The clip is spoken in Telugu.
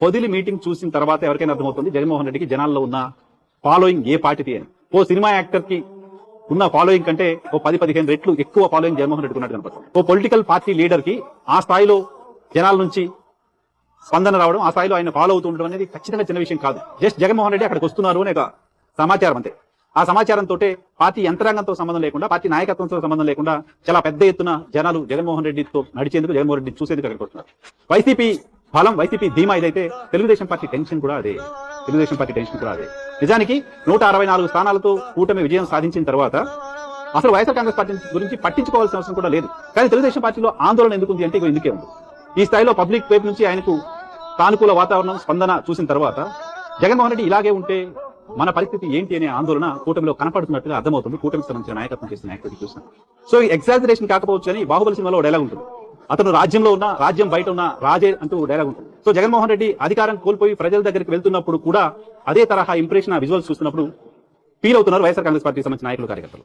పొదిలి మీటింగ్ చూసిన తర్వాత ఎవరికైనా అర్థమవుతుంది జగన్మోహన్ రెడ్డికి జనాల్లో ఉన్న ఫాలోయింగ్ ఏ పార్టీది అని. ఓ సినిమా యాక్టర్ కి ఉన్న ఫాలోయింగ్ కంటే ఓ 10-15 రెట్లు ఎక్కువ ఫాలోయింగ్ జగన్మోహన్ రెడ్డికి ఉన్నట్టు కనపడుతుంది. ఓ పొలిటికల్ పార్టీ లీడర్ కి ఆ స్థాయిలో జనాల నుంచి స్పందన రావడం, ఆ స్థాయిలో ఆయన ఫాలో అవుతూ ఉండడం అనేది ఖచ్చితంగా చిన్న విషయం కాదు. జస్ట్ జగన్మోహన్ రెడ్డి అక్కడికి వస్తున్నారు అనే ఒక సమాచారం అంతే. ఆ సమాచారంతో పార్టీ యంత్రాంగంతో సంబంధం లేకుండా, పార్టీ నాయకత్వంతో సంబంధం లేకుండా చాలా పెద్ద ఎత్తున జనాలు జగన్మోహన్ రెడ్డితో నడిచేందుకు, జగన్మోహన్ రెడ్డి చూసేందుకు అక్కడికి వస్తున్నారు. వైసీపీ బలం, వైసీపీ ధీమా ఇదైతే తెలుగుదేశం పార్టీ టెన్షన్ కూడా అదే. నిజానికి 164 స్థానాలతో కూటమి విజయం సాధించిన తర్వాత అసలు వైఎస్ఆర్ కాంగ్రెస్ పార్టీ గురించి పట్టించుకోవాల్సిన అవసరం కూడా లేదు. కానీ తెలుగుదేశం పార్టీలో ఆందోళన ఎందుకు ఉంది అంటే ఇందుకే ఉంది. ఈ స్థాయిలో పబ్లిక్ వైపు నుంచి ఆయనకు సానుకూల వాతావరణం, స్పందన చూసిన తర్వాత జగన్మోహన్ రెడ్డి ఇలాగే ఉంటే మన పరిస్థితి ఏంటి అనే ఆందోళన కూటమిలో కనపడుతున్నట్టుగా అర్థమవుతుంది. కూటమికి సంబంధించిన నాయకత్వం చేసిన యాక్టివిటీ చూసాం. సో ఎగ్జాజరేషన్ కాకపోవచ్చు అని బాహుబలి సినిమాలో డైలాగ్ ఉంటుంది. అతను రాజ్యంలో ఉన్న, రాజ్యం బయట ఉన్న రాజే అంటూ డైలాగ్ ఉంటుంది. సో జగన్మోహన్ రెడ్డి అధికారం కోల్పోయి ప్రజల దగ్గరికి వెళ్తున్నప్పుడు కూడా అదే తరహా ఇంప్రెషన్, ఆ విజువల్స్ చూస్తున్నప్పుడు ఫీల్ అవుతున్నారు వైఎస్ఆర్ కాంగ్రెస్ పార్టీకి సంబంధించిన నాయకులు, కార్యకర్తలు.